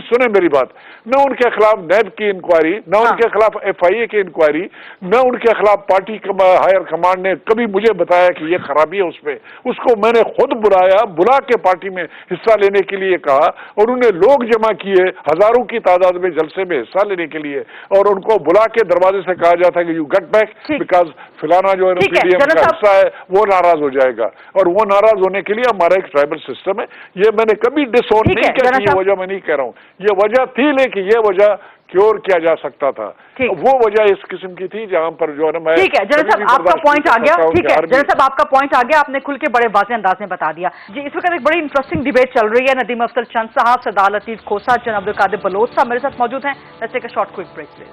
Speaker 1: सुने मेरी बात। न उनके खिलाफ नैब की इंक्वायरी, न उनके खिलाफ एफआईए की इंक्वायरी, न उनके खिलाफ पार्टी हायर कमांड ने कभी मुझे बताया कि ये खराबी है उसमें। उसको मैंने खुद बुला के पार्टी में हिस्सा लेने के लिए कहा, और उन्हें लोग जमा किए हजारों की तादाद में जलसे में हिस्सा लेने के लिए, और उनको बुला के दरवाजे से कहा जाता है कि यू गेट बैक बिकॉज फलाना जो है पीडीएम का हिस्सा है वो नाराज हो जाएगा, और वो नाराज होने के लिए हमारा एक ट्राइबल सिस्टम है। ये मैंने कभी डिसऑन नहीं किया, ये वजह मैं नहीं कह रहा हूँ, ये वजह थी, लेकिन ये वजह क्योर किया जा सकता था। वो वजह इस किस्म की थी जहां पर जो है ना मैं।
Speaker 4: ठीक है जनरल साहब, आपका पॉइंट आ गया। ठीक है जनरल साहब, आपका पॉइंट आ गया, आपने खुल के बड़े वाज़ेह अंदाज में बता दिया जी। इस वक्त एक बड़ी इंटरेस्टिंग डिबेट चल रही है। नदीम अफजल चंद साहब, सरदार लतीफ खोसा, जनाब अब्दुल कादिर बलोच साहब मेरे साथ मौजूद हैं। Let's take a short quick break please.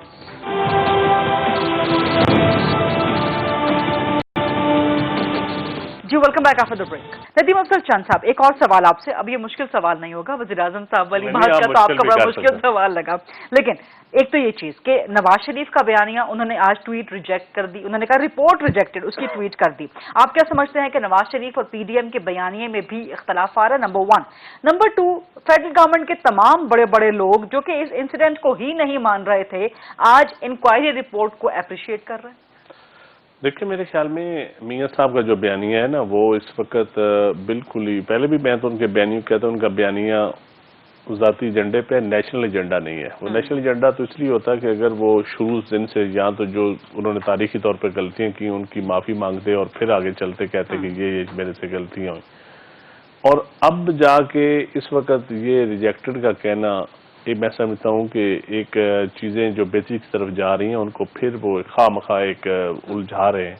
Speaker 4: जी welcome back after the break. Nadeem Afzal Chand Sahab, एक और सवाल आपसे। अब ये मुश्किल सवाल नहीं होगा, वज़ीर-ए-आज़म साहब वाली बात का तो आपका बड़ा मुश्किल सवाल लगा, लेकिन एक तो ये चीज कि नवाज शरीफ का बयानिया उन्होंने आज ट्वीट रिजेक्ट कर दी, उन्होंने कहा रिपोर्ट रिजेक्टेड, उसकी ट्वीट कर दी। आप क्या समझते हैं कि नवाज शरीफ और पीडीएम के बयानिए में भी इख्तलाफ आ रहा है? नंबर 1। नंबर 2, फेडरल गवर्नमेंट के तमाम बड़े बड़े लोग जो कि इस इंसिडेंट को ही नहीं मान रहे थे, आज इंक्वायरी रिपोर्ट को अप्रिशिएट कर रहे हैं।
Speaker 6: देखिए मेरे ख्याल में मियां साहब का जो बयानिया है ना, वो इस वक्त बिल्कुल ही, पहले भी मैं तो उनके बयानियों कहता हूँ, उनका बयानिया ज़ाती एजेंडे पे नेशनल एजेंडा नहीं है। वो नेशनल एजेंडा तो इसलिए होता है कि अगर वो शुरू दिन से या तो जो उन्होंने तारीखी तौर पे गलतियां की उनकी माफ़ी मांगते और फिर आगे चलते कहते कि ये मेरे से गलतियां हुई, और अब जाके इस वक्त ये रिजेक्टेड का कहना, ये मैं समझता हूँ कि एक चीज़ें जो बेसिक की तरफ जा रही हैं उनको फिर वो खामखा एक उलझा रहे हैं,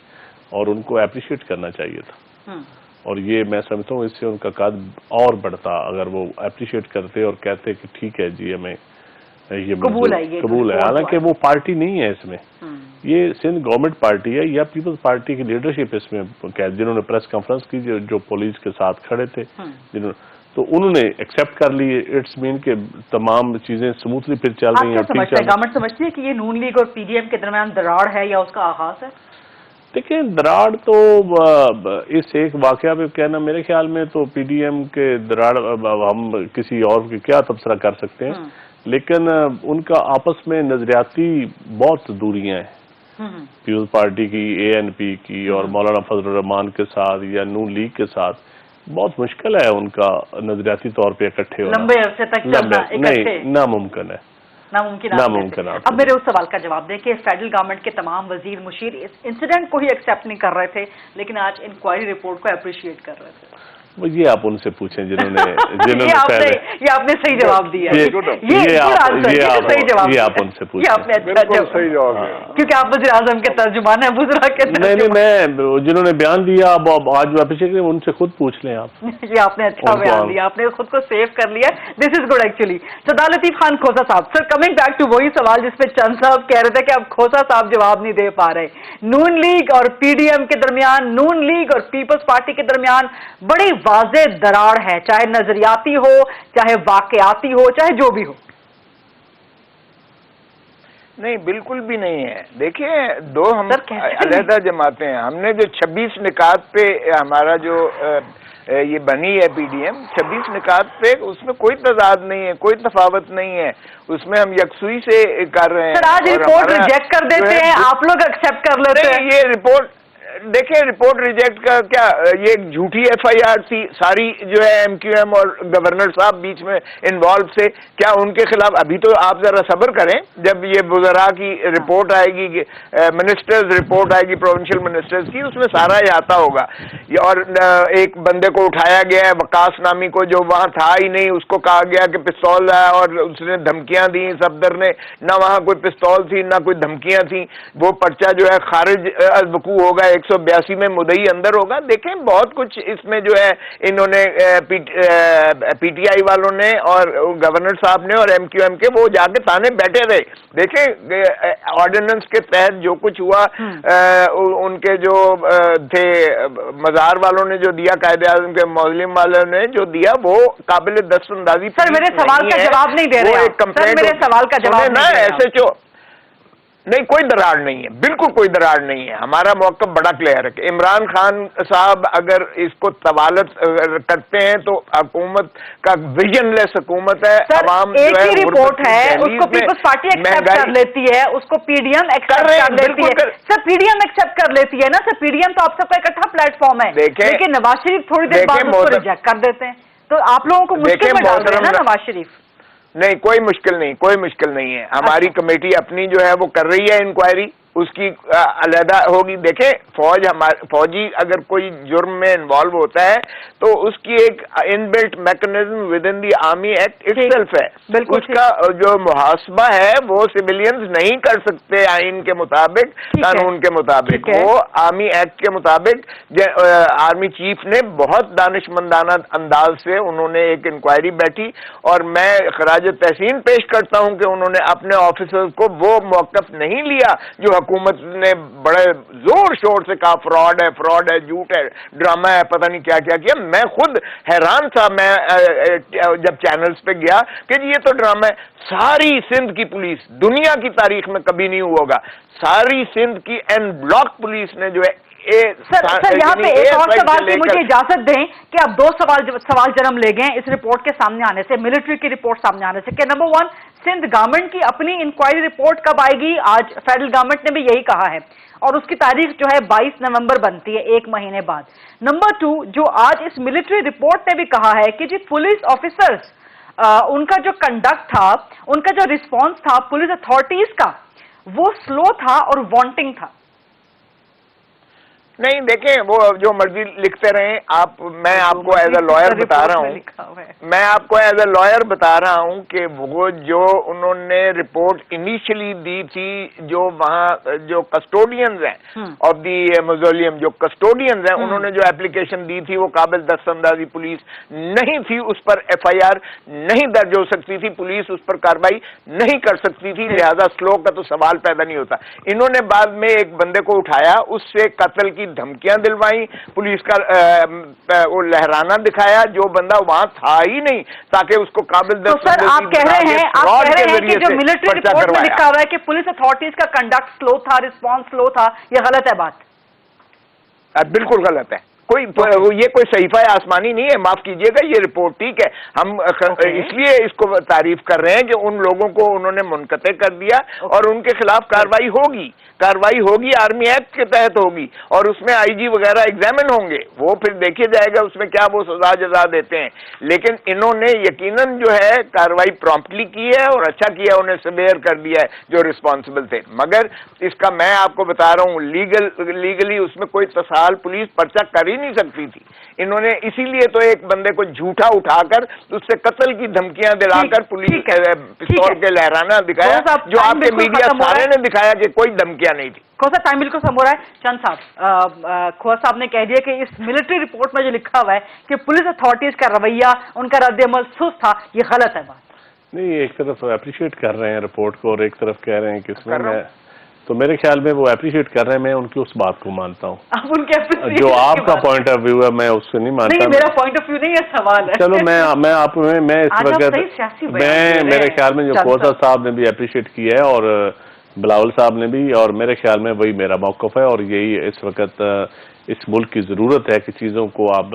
Speaker 6: और उनको अप्रिशिएट करना चाहिए था। और ये मैं समझता हूँ इससे उनका कद और बढ़ता अगर वो अप्रिशिएट करते और कहते कि ठीक है जी हमें ये कबूल है। हालांकि वो पार्टी नहीं है इसमें, ये सिंध गवर्नमेंट पार्टी है या पीपल्स पार्टी की लीडरशिप इसमें, जिन्होंने प्रेस कॉन्फ्रेंस की, जो पुलिस के साथ खड़े थे, जिन्होंने तो उन्होंने एक्सेप्ट कर ली। इट्स मीन के तमाम चीजें स्मूथली फिर चल रही हैं।
Speaker 4: गवर्नमेंट समझती है कि ये नून लीग और पीडीएम के दरमियान दरार है या उसका आगाज है?
Speaker 6: देखिए दरार तो इस एक वाकया पे कहना, मेरे ख्याल में तो पीडीएम के दरार हम किसी और की क्या तबसरा कर सकते हैं, लेकिन उनका आपस में नजरियाती बहुत दूरियां हैं। पीपल्स पार्टी की, एएनपी की और मौलाना फजल रहमान के साथ या नून लीग के साथ बहुत मुश्किल है उनका नजरियाती तौर पे इकट्ठे होना,
Speaker 4: लंबे अरसे तक चलना इकट्ठे,
Speaker 6: नामुमकिन है। नामुमकिन।
Speaker 4: अब मेरे उस सवाल का जवाब दें कि फेडरल गवर्नमेंट के तमाम वजीर मुशीर इस इंसिडेंट को ही एक्सेप्ट नहीं कर रहे थे, लेकिन आज इंक्वायरी रिपोर्ट को अप्रिशिएट कर रहे थे।
Speaker 6: वो ये आप उनसे पूछें जिन्होंने
Speaker 4: ये आपने सही जवाब दिया।
Speaker 6: ये आप उनसे पूछें।
Speaker 4: ये आपने अच्छा
Speaker 1: सही जवाब दिया,
Speaker 4: क्योंकि आप वज़ीर आज़म के तर्जुमान हैं, बुज़रा के
Speaker 6: नहीं, मैं जिन्होंने बयान दिया अब आज वापस उनसे खुद पूछ लें आप।
Speaker 4: ये आपने अच्छा बयान दिया, आपने खुद को सेव कर लिया। This is good actually. Sardar Latif Khan Khosa Sahab, sir coming back to वही सवाल जिसपे चंद साहब कह रहे थे कि अब खोसा साहब जवाब नहीं दे पा रहे। नून लीग और पीडीएम के दरमियान, नून लीग और पीपल्स पार्टी के दरमियान बड़ी वाज़ेह दरार है, चाहे नजरियाती हो, चाहे वाकयाती हो, चाहे जो भी हो।
Speaker 7: नहीं, बिल्कुल भी नहीं है। देखिए, दो हम अलहदा जमातें हैं। हमने जो 26 निकात पे हमारा जो ये बनी है पीडीएम, 26 निकात पे उसमें कोई तजाद नहीं है, कोई तफावत नहीं है, उसमें हम यकसुई से कर रहे हैं।
Speaker 4: सर आज रिपोर्ट रिजेक्ट कर देते हैं, आप लोग एक्सेप्ट कर लेते हैं।
Speaker 7: ये रिपोर्ट देखिए, रिपोर्ट रिजेक्ट का क्या, ये एक झूठी एफआईआर थी, सारी जो है एमक्यूएम और गवर्नर साहब बीच में इन्वॉल्व थे। क्या उनके खिलाफ, अभी तो आप जरा सब्र करें, जब ये वुज़रा की रिपोर्ट आएगी, मिनिस्टर्स रिपोर्ट आएगी प्रोविंशियल मिनिस्टर्स की, उसमें सारा ये आता होगा। और एक बंदे को उठाया गया है, वकास नामी को, जो वहां था ही नहीं, उसको कहा गया कि पिस्तौल है और उसने धमकियां दी सफदर ने, ना वहां कोई पिस्तौल थी ना कोई धमकियां थी। वो पर्चा जो है खारिज वकू होगा, 182 में मुदई अंदर होगा। देखें, बहुत कुछ इसमें जो है इन्होंने पीटीआई वालों ने और गवर्नर साहब ने और एमक्यूएम के वो जाके थाने बैठे रहे। देखें, ऑर्डिनेंस के तहत जो कुछ हुआ, उनके जो थे मजार वालों ने जो दिया, कायदे आज़म के मौजलिम वालों ने जो दिया, वो काबिल दस्तअंदाजी।
Speaker 4: सर मेरे सवाल का जवाब नहीं दे रहे, सर मेरे सवाल का जवाब
Speaker 7: ना SHO नहीं, कोई दरार नहीं है, बिल्कुल कोई दरार नहीं है। हमारा मौक़िफ़ बड़ा क्लियर है। इमरान खान साहब अगर इसको तवालत करते हैं तो हुकूमत का विजनलेस हुकूमत है।
Speaker 4: अवाम एक ही रिपोर्ट है, उसको पीपल्स पार्टी एक्सेप्ट कर लेती है, उसको पीडीएम एक्सेप्ट कर लेती है। सर पीडीएम एक्सेप्ट कर लेती है ना सर, पीडीएम तो आप सबका इकट्ठा प्लेटफॉर्म है, लेकिन नवाज शरीफ थोड़ी देर बाद उसको रिजेक्ट कर देते हैं, तो आप लोगों को मुश्किल में डाल रहे हैं ना नवाज शरीफ।
Speaker 7: नहीं, कोई मुश्किल नहीं, कोई मुश्किल नहीं है। हमारी कमेटी अपनी जो है वो कर रही है इंक्वायरी, उसकी अलहदा होगी। देखें, फौजी अगर कोई जुर्म में इन्वॉल्व होता है तो उसकी एक inbuilt mechanism with in the army act itself है। उसका जो मुहासबा है वो सिविलियंस नहीं कर सकते आइन के मुताबिक, कानून के मुताबिक। वो आर्मी एक्ट के मुताबिक आर्मी चीफ ने बहुत दानिशमंदाना अंदाज से उन्होंने एक इंक्वायरी बैठी, और मैं खराज तहसीन पेश करता हूं कि उन्होंने अपने ऑफिसर्स को वो मौक़िफ़ नहीं लिया जो हुकूमत ने बड़े जोर शोर से कहा फ्रॉड है, झूठ है, ड्रामा है, पता नहीं क्या क्या किया। मैं खुद हैरान था, मैं जब चैनल्स पे गया कि ये तो ड्रामा है। सारी सिंध की पुलिस, दुनिया की तारीख में कभी नहीं हुआ होगा, सारी सिंध की एन ब्लॉक पुलिस ने जो है
Speaker 4: सर यहाँ पे एक और सवाल की मुझे इजाजत दें कि अब दो सवाल जन्म ले गए इस रिपोर्ट के सामने आने से, मिलिट्री की रिपोर्ट सामने आने से, कि नंबर 1, सिंध गवर्नमेंट की अपनी इंक्वायरी रिपोर्ट कब आएगी? आज फेडरल गवर्नमेंट ने भी यही कहा है और उसकी तारीख जो है 22 नवंबर बनती है, 1 महीने बाद। नंबर 2, जो आज इस मिलिट्री रिपोर्ट ने भी कहा है कि जी पुलिस ऑफिसर्स उनका जो कंडक्ट था, उनका जो रिस्पॉन्स था पुलिस अथॉरिटीज का, वो स्लो था और वांटिंग था।
Speaker 7: नहीं, देखें, वो जो मर्जी लिखते रहें आप, मैं आपको एज अ लॉयर बता रहा हूँ, मैं आपको एज अ लॉयर बता रहा हूँ कि वो जो उन्होंने रिपोर्ट इनिशियली दी थी, जो वहाँ जो कस्टोडियंस हैं ऑफ दी मौजोलियम, जो कस्टोडियंस हैं, उन्होंने जो एप्लीकेशन दी थी वो काबिल दस्तअंदाजी पुलिस नहीं थी, उस पर FIR नहीं दर्ज हो सकती थी, पुलिस उस पर कार्रवाई नहीं कर सकती थी, लिहाजा स्लो का तो सवाल पैदा नहीं होता। इन्होंने बाद में एक बंदे को उठाया, उससे कत्ल की धमकियां दिलवाई, पुलिस का वो लहराना दिखाया, जो बंदा वहां था ही नहीं, ताकि उसको काबिल।
Speaker 4: तो सर आप कह रहे हैं कि जो मिलिट्री रिपोर्ट में लिखा हुआ है कि पुलिस अथॉरिटीज का कंडक्ट स्लो था, रिस्पांस स्लो था, ये गलत है बात?
Speaker 7: बिल्कुल गलत है। ये कोई सहीफा आसमानी नहीं है, माफ कीजिएगा, ये रिपोर्ट ठीक है। हम इसलिए इसको तारीफ कर रहे हैं कि उन लोगों को उन्होंने मुनक़ते कर दिया और उनके खिलाफ कार्रवाई होगी, कार्रवाई होगी आर्मी एक्ट के तहत होगी और उसमें आईजी वगैरह एग्जामिन होंगे, वो फिर देखिए जाएगा उसमें क्या वो सजा जजा देते हैं। लेकिन इन्होंने यकीनन जो है कार्रवाई प्रॉम्प्टली की है और अच्छा किया, उन्हें सवेयर कर दिया है जो रिस्पॉन्सिबल थे। मगर इसका मैं आपको बता रहा हूँ लीगली उसमें कोई तसाल पुलिस पर्चा कर ही नहीं सकती थी। इन्होंने इसीलिए तो एक बंदे को झूठा उठाकर उससे कत्ल की धमकियां दिलाकर पुलिस पिस्तौल के लहराना दिखाया, जो आपके मीडिया सारे ने दिखाया कि कोई धमकियां नहीं थी।
Speaker 4: खोसा टाइम बिल्कुल खत्म हो रहा है। चंद साहब, खोसा साहब ने कह दिया कि इस मिलिट्री रिपोर्ट में जो लिखा हुआ है कि पुलिस अथॉरिटीज का रवैया, उनका रद्द-ए-अमल सुस्त था, ये गलत है बात?
Speaker 6: नहीं, एक तरफ अप्रिशिएट कर रहे हैं रिपोर्ट को और एक तरफ कह रहे हैं कि इसमें मैं, तो मेरे ख्याल में वो अप्रिशिएट कर रहे हैं, मैं उनकी उस बात को मानता हूँ।
Speaker 4: आप उनके
Speaker 6: जो आपका पॉइंट ऑफ व्यू है मैं उससे नहीं मानता।
Speaker 4: नहीं, मेरा पॉइंट ऑफ व्यू नहीं है, सवाल है।
Speaker 6: चलो मैं इस वक्त मेरे ख्याल में जो खोसा साहब ने भी अप्रिशिएट किया है और बिलावल साहब ने भी, और मेरे ख्याल में वही मेरा मौक़िफ़ है और यही इस वक्त इस मुल्क की ज़रूरत है कि चीज़ों को आप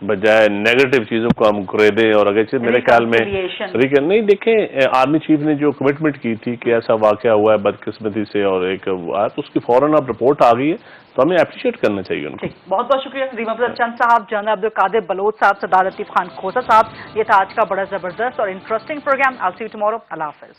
Speaker 6: बजाय नेगेटिव चीज़ों को हम करे दें। और अगर मेरे ख्याल में नहीं, देखें आर्मी चीफ ने जो कमिटमेंट की थी कि ऐसा वाक़या हुआ है बदकिस्मती से और एक तो उसकी फ़ौरन अब रिपोर्ट आ गई है, तो हमें अप्रिशिएट करना चाहिए उनको।
Speaker 4: बहुत बहुत शुक्रिया रीमा अफजल चंद साहब, जनरल अब्दुल कादिर बलोच साहब, सरदार लतीफ़ खान खोसा साहब। ये था आज का बड़ा ज़बरदस्त और interesting programme. I will see you tomorrow. Allah हाफ़िज़।